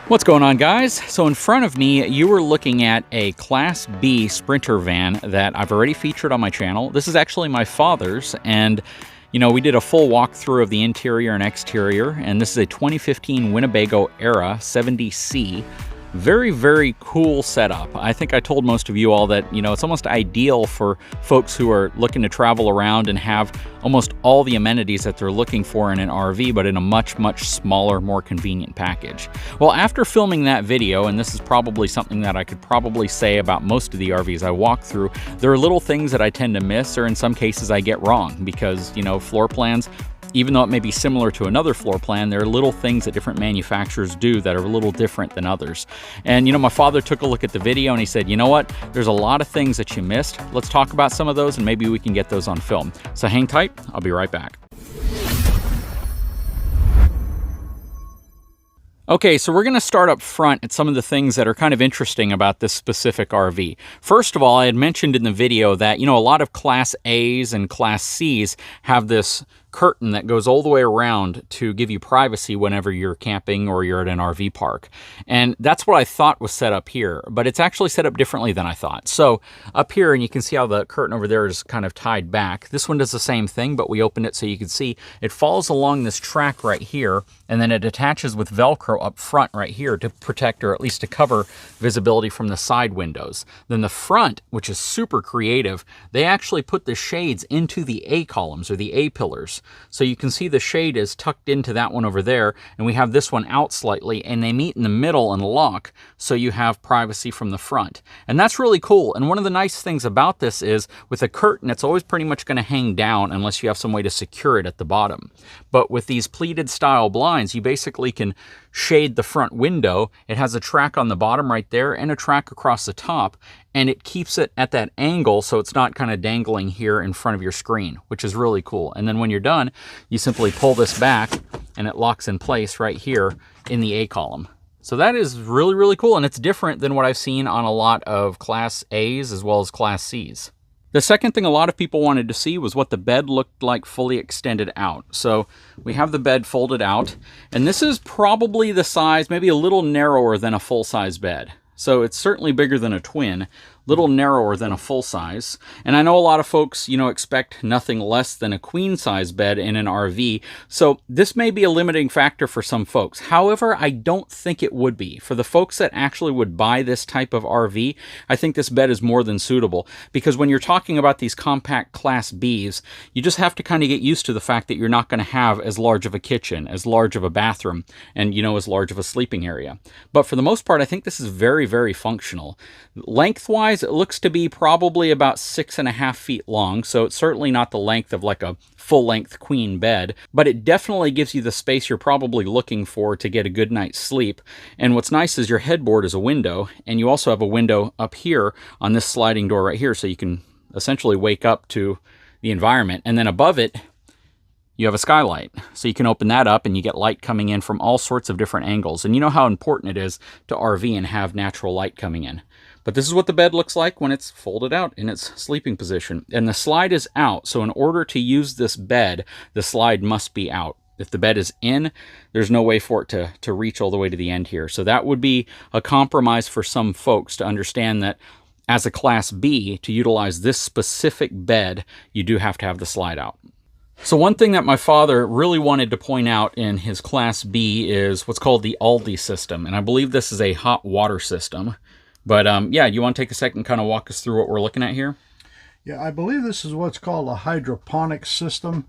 What's going on, guys? So in front of me, you are looking at a Class B Sprinter van that I've already featured on my channel. This is actually my father's, and we did a full walkthrough of the interior and exterior, and this is a 2015 Winnebago Era 70C. Very, very cool setup. I think I told most of you all that, it's almost ideal for folks who are looking to travel around and have almost all the amenities that they're looking for in an RV, but in a much, much smaller, more convenient package. Well, after filming that video, and this is probably something that I could probably say about most of the RVs I walk through, there are little things that I tend to miss, or in some cases I get wrong, because, floor plans, even though it may be similar to another floor plan, there are little things that different manufacturers do that are a little different than others. And my father took a look at the video and he said, you know what, there's a lot of things that you missed. Let's talk about some of those and maybe we can get those on film. So hang tight, I'll be right back. Okay, so we're going to start up front at some of the things that are kind of interesting about this specific RV. First of all, I had mentioned in the video that, a lot of Class A's and Class C's have this curtain that goes all the way around to give you privacy whenever you're camping or you're at an RV park. And that's what I thought was set up here, but it's actually set up differently than I thought. So up here, and you can see how the curtain over there is kind of tied back. This one does the same thing, but we opened it so you can see it follows along this track right here, and then it attaches with Velcro up front right here to protect, or at least to cover, visibility from the side windows. Then the front, which is super creative, they actually put the shades into the A columns or the A pillars. So you can see the shade is tucked into that one over there, and we have this one out slightly, and they meet in the middle and lock, so you have privacy from the front. And that's really cool. And one of the nice things about this is, with a curtain, it's always pretty much going to hang down unless you have some way to secure it at the bottom. But with these pleated style blinds, you basically can shade the front window. It has a track on the bottom right there and a track across the top, and it keeps it at that angle so it's not kind of dangling here in front of your screen, which is really cool. And then when you're done, you simply pull this back and it locks in place right here in the A column. So that is really, really cool, and it's different than what I've seen on a lot of Class A's as well as Class C's. The second thing a lot of people wanted to see was what the bed looked like fully extended out. So we have the bed folded out, and this is probably the size, maybe a little narrower than a full-size bed. So it's certainly bigger than a twin, little narrower than a full size. And I know a lot of folks, expect nothing less than a queen size bed in an RV. So this may be a limiting factor for some folks. However, I don't think it would be. For the folks that actually would buy this type of RV, I think this bed is more than suitable. Because when you're talking about these compact Class Bs, you just have to kind of get used to the fact that you're not going to have as large of a kitchen, as large of a bathroom, and as large of a sleeping area. But for the most part, I think this is very, very functional. Lengthwise, it looks to be probably about 6.5 feet long, so it's certainly not the length of like a full-length queen bed, but it definitely gives you the space you're probably looking for to get a good night's sleep. And what's nice is your headboard is a window, and you also have a window up here on this sliding door right here, so you can essentially wake up to the environment. And then above it, you have a skylight. So you can open that up and you get light coming in from all sorts of different angles. And you know how important it is to RV and have natural light coming in. But this is what the bed looks like when it's folded out in its sleeping position. And the slide is out, so in order to use this bed, the slide must be out. If the bed is in, there's no way for it to reach all the way to the end here. So that would be a compromise for some folks to understand that as a Class B, to utilize this specific bed, you do have to have the slide out. So one thing that my father really wanted to point out in his Class B is what's called the Aldi system. And I believe this is a hot water system. But yeah, you want to take a second and kind of walk us through what we're looking at here? Yeah, I believe this is what's called a hydroponic system.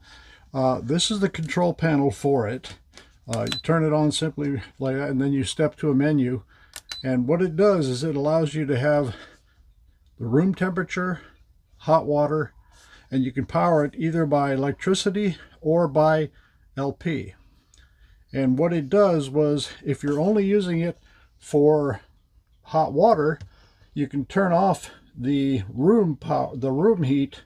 This is the control panel for it. You turn it on simply like that, and then you step to a menu. And what it does is it allows you to have the room temperature, hot water, and you can power it either by electricity or by LP. And what it does was, if you're only using it for hot water, you can turn off the room heat,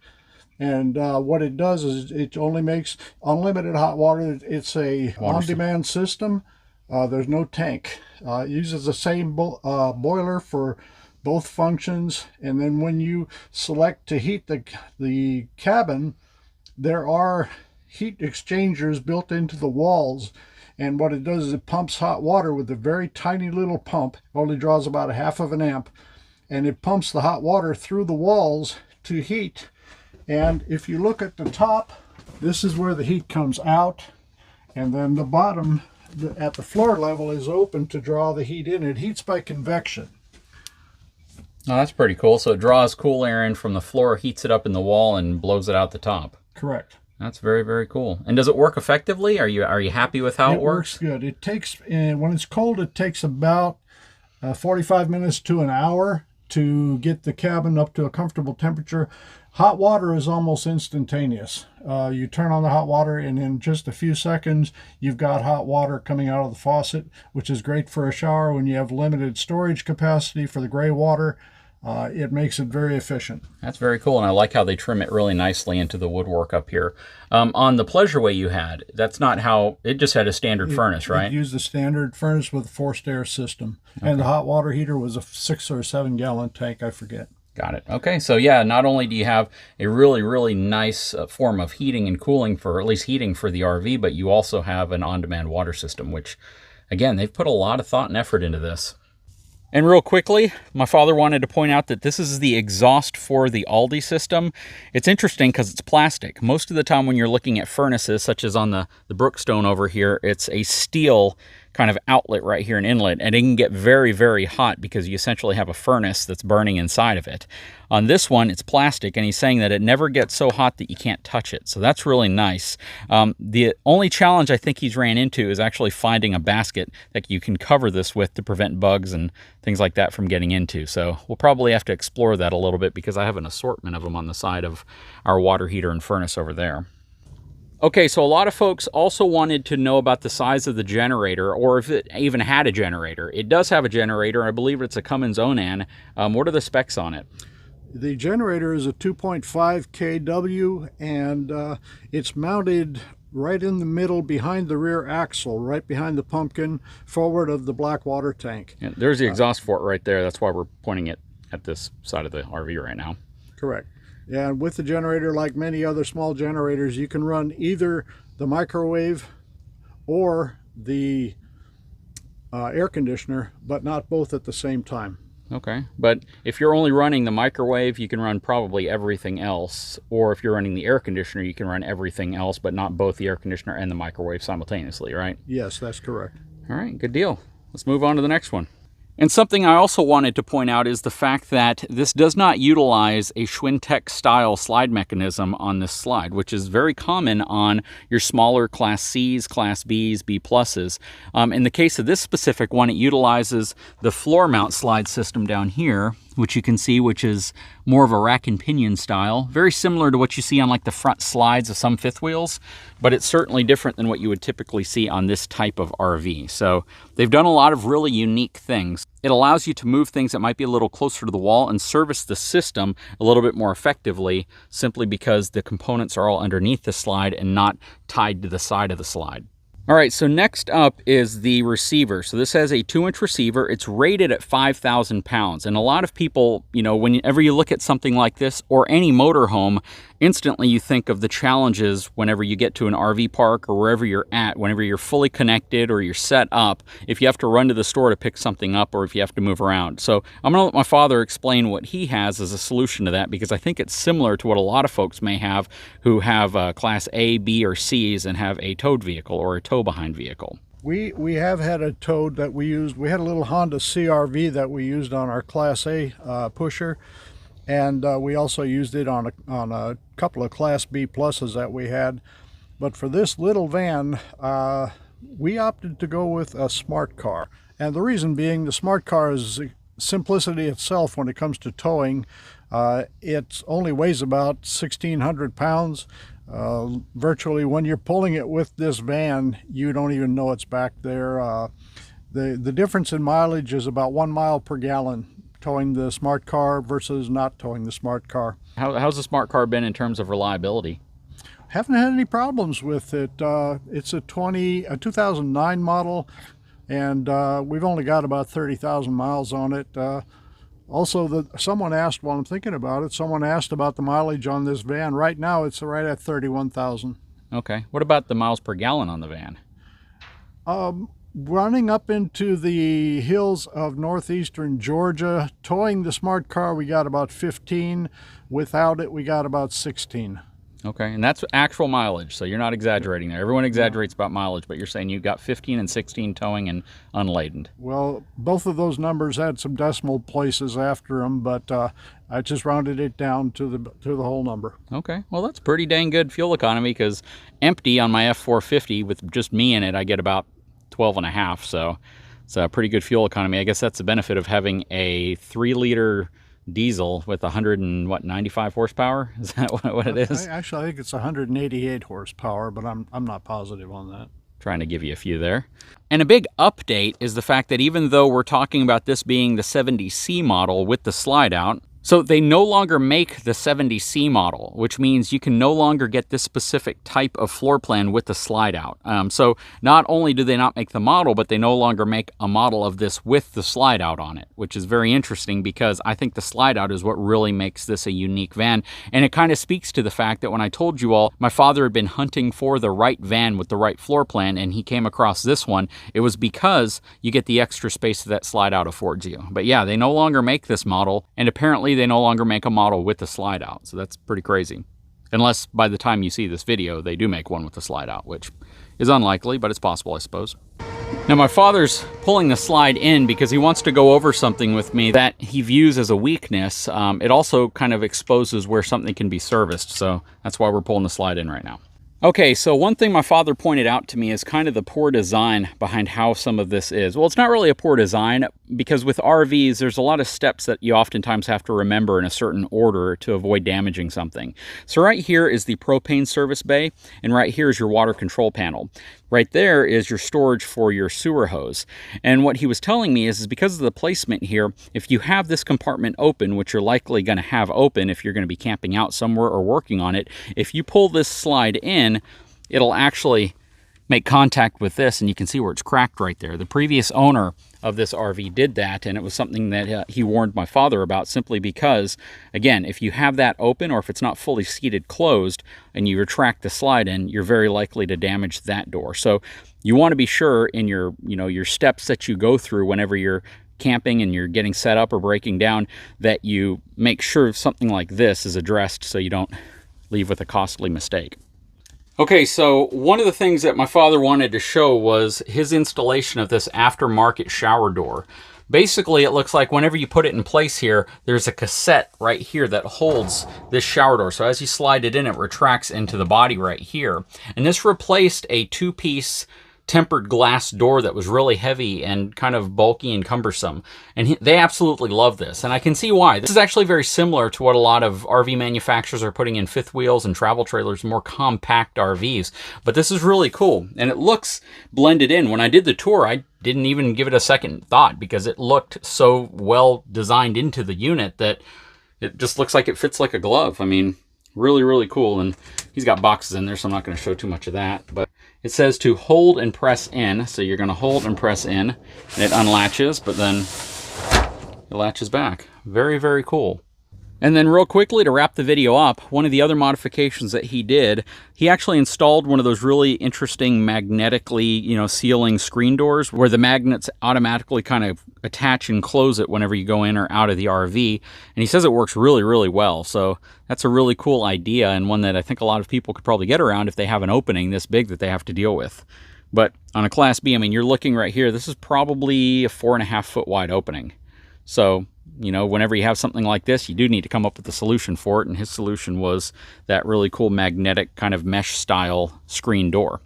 and what it does is it only makes unlimited hot water. It's a on-demand system. There's no tank. It uses the same boiler for both functions, and then when you select to heat the cabin, there are heat exchangers built into the walls, And what it does is it pumps hot water with a very tiny little pump. It only draws about a half of an amp. And it pumps the hot water through the walls to heat. And if you look at the top, this is where the heat comes out. And then the bottom at the floor level is open to draw the heat in. It heats by convection. Oh, that's pretty cool. So it draws cool air in from the floor, heats it up in the wall, and blows it out the top. Correct. That's very, very cool. And does it work effectively? Are you happy with how it works? It works good. It takes, when it's cold, it takes about 45 minutes to an hour to get the cabin up to a comfortable temperature. Hot water is almost instantaneous. You turn on the hot water, and in just a few seconds, you've got hot water coming out of the faucet, which is great for a shower when you have limited storage capacity for the gray water. It makes it very efficient. That's very cool, and I like how they trim it really nicely into the woodwork up here. On the Pleasureway you had, that's not how, it just had a standard furnace, right? It used a standard furnace with a forced air system. Okay. And the hot water heater was a 6 or 7 gallon tank, I forget. Got it. Okay, so yeah, not only do you have a really, really nice form of heating and cooling for, at least heating for the RV, but you also have an on-demand water system, which, again, they've put a lot of thought and effort into this. And real quickly, my father wanted to point out that this is the exhaust for the Aldi system. It's interesting because it's plastic. Most of the time when you're looking at furnaces, such as on the Brookstone over here, it's a steel kind of outlet right here, an inlet, and it can get very, very hot because you essentially have a furnace that's burning inside of it. On this one, it's plastic, and he's saying that it never gets so hot that you can't touch it. So that's really nice. The only challenge I think he's ran into is actually finding a basket that you can cover this with to prevent bugs and things like that from getting into. So we'll probably have to explore that a little bit because I have an assortment of them on the side of our water heater and furnace over there. Okay, so a lot of folks also wanted to know about the size of the generator, or if it even had a generator. It does have a generator. I believe it's a Cummins Onan. What are the specs on it? The generator is a 2.5 kW, and it's mounted right in the middle behind the rear axle, right behind the pumpkin, forward of the black water tank. Yeah, there's the exhaust for it right there. That's why we're pointing it at this side of the RV right now. Correct. And with the generator, like many other small generators, you can run either the microwave or the air conditioner, but not both at the same time. Okay, but if you're only running the microwave, you can run probably everything else. Or if you're running the air conditioner, you can run everything else, but not both the air conditioner and the microwave simultaneously, right? Yes, that's correct. All right, good deal. Let's move on to the next one. And something I also wanted to point out is the fact that this does not utilize a Schwintek style slide mechanism on this slide, which is very common on your smaller Class C's, Class B's, B pluses. In the case of this specific one, it utilizes the floor mount slide system down here, which you can see, which is more of a rack and pinion style, very similar to what you see on like the front slides of some fifth wheels, but it's certainly different than what you would typically see on this type of RV. So they've done a lot of really unique things. It allows you to move things that might be a little closer to the wall and service the system a little bit more effectively, simply because the components are all underneath the slide and not tied to the side of the slide. All right, so next up is the receiver. So this has a 2-inch receiver. It's rated at 5,000 pounds. And a lot of people, you know, whenever you look at something like this or any motorhome, instantly you think of the challenges whenever you get to an RV park or wherever you're at, whenever you're fully connected or you're set up, if you have to run to the store to pick something up or if you have to move around. So I'm going to let my father explain what he has as a solution to that, because I think it's similar to what a lot of folks may have who have Class A, B, or C's and have a towed vehicle or a tow-behind vehicle. We have had a towed that we used. We had a little Honda CRV that we used on our Class A pusher. And we also used it on a couple of Class B pluses that we had. But for this little van, we opted to go with a smart car. And the reason being, the smart car is simplicity itself when it comes to towing. It only weighs about 1,600 pounds. Virtually when you're pulling it with this van, you don't even know it's back there. The difference in mileage is about 1 mile per gallon towing the smart car versus not towing the smart car. How's the smart car been in terms of reliability? Haven't had any problems with it. It's a 2009 model, and we've only got about 30,000 miles on it. Also, someone asked, while I'm thinking about it, someone asked about the mileage on this van. Right now, it's right at 31,000. Okay. What about the miles per gallon on the van? Running up into the hills of northeastern Georgia, towing the smart car, we got about 15. Without it, we got about 16. Okay, and that's actual mileage, so you're not exaggerating there. Everyone exaggerates about mileage, but you're saying you got 15 and 16 towing and unladen. Well, both of those numbers had some decimal places after them, but I just rounded it down to the whole number. Okay, well that's pretty dang good fuel economy, because empty on my F450 with just me in it, I get about 12 and a half, so it's a pretty good fuel economy. I guess that's the benefit of having a 3-liter diesel with 95 horsepower. Is that what it is? Actually, I think it's 188 horsepower, but I'm not positive on that. Trying to give you a few there. And a big update is the fact that even though we're talking about this being the 70C model with the slide out, so they no longer make the 70C model, which means you can no longer get this specific type of floor plan with the slide out. So not only do they not make the model, but they no longer make a model of this with the slide out on it, which is very interesting, because I think the slide out is what really makes this a unique van. And it kind of speaks to the fact that when I told you all, my father had been hunting for the right van with the right floor plan, and he came across this one, it was because you get the extra space that slide out affords you. But yeah, they no longer make this model, and apparently they no longer make a model with the slide out, so that's pretty crazy. Unless by the time you see this video, they do make one with the slide out, which is unlikely, but it's possible, I suppose. Now my father's pulling the slide in because he wants to go over something with me that he views as a weakness. It also kind of exposes where something can be serviced, so that's why we're pulling the slide in right now. Okay, so one thing my father pointed out to me is kind of the poor design behind how some of this is. Well, it's not really a poor design, because with RVs, there's a lot of steps that you oftentimes have to remember in a certain order to avoid damaging something. So right here is the propane service bay, and right here is your water control panel. Right there is your storage for your sewer hose. And what he was telling me is because of the placement here, if you have this compartment open, which you're likely going to have open if you're going to be camping out somewhere or working on it, if you pull this slide in, it'll actually make contact with this, and you can see where it's cracked right there. The previous owner of this RV did that, and it was something that he warned my father about, simply because, again, if you have that open, or if it's not fully seated closed and you retract the slide in, you're very likely to damage that door. So you want to be sure in your your steps that you go through whenever you're camping and you're getting set up or breaking down, that you make sure something like this is addressed so you don't leave with a costly mistake. Okay, so one of the things that my father wanted to show was his installation of this aftermarket shower door. Basically, it looks like whenever you put it in place here, there's a cassette right here that holds this shower door. So as you slide it in, it retracts into the body right here. And this replaced a 2-piece tempered glass door that was really heavy and kind of bulky and cumbersome. And they absolutely love this. And I can see why. This is actually very similar to what a lot of RV manufacturers are putting in fifth wheels and travel trailers, more compact RVs. But this is really cool. And it looks blended in. When I did the tour, I didn't even give it a second thought, because it looked so well designed into the unit that it just looks like it fits like a glove. I mean, really, really cool. And he's got boxes in there, so I'm not going to show too much of that. But it says to hold and press in. So you're going to hold and press in, and it unlatches, but then it latches back. Very, very cool. And then real quickly, to wrap the video up, one of the other modifications that he did, he actually installed one of those really interesting magnetically, sealing screen doors where the magnets automatically kind of attach and close it whenever you go in or out of the RV. And he says it works really, really well. So that's a really cool idea, and one that I think a lot of people could probably get around if they have an opening this big that they have to deal with. But on a Class B, I mean, you're looking right here, this is probably a 4.5 foot wide opening. So, whenever you have something like this, you do need to come up with a solution for it, and his solution was that really cool magnetic kind of mesh style screen door.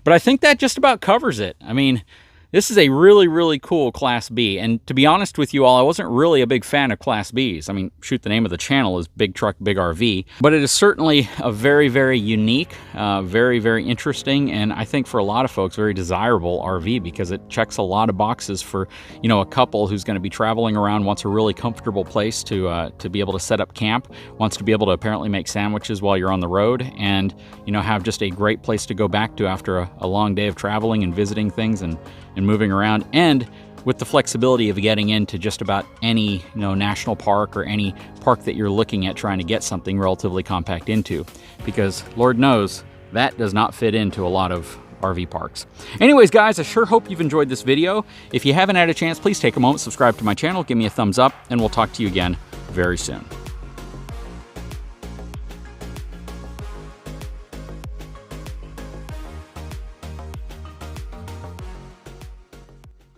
But I think that just about covers it. I mean, this is a really, really cool Class B, and to be honest with you all, I wasn't really a big fan of Class Bs. I mean, shoot, the name of the channel is Big Truck, Big RV, but it is certainly a very, very unique, very, very interesting, and I think for a lot of folks, very desirable RV, because it checks a lot of boxes for, a couple who's going to be traveling around, wants a really comfortable place to be able to set up camp, wants to be able to apparently make sandwiches while you're on the road, and, have just a great place to go back to after a long day of traveling and visiting things and moving around, and with the flexibility of getting into just about any national park or any park that you're looking at trying to get something relatively compact into, because Lord knows that does not fit into a lot of RV parks. Anyways, guys, I sure hope you've enjoyed this video. If you haven't had a chance, please take a moment, subscribe to my channel, give me a thumbs up, and we'll talk to you again very soon.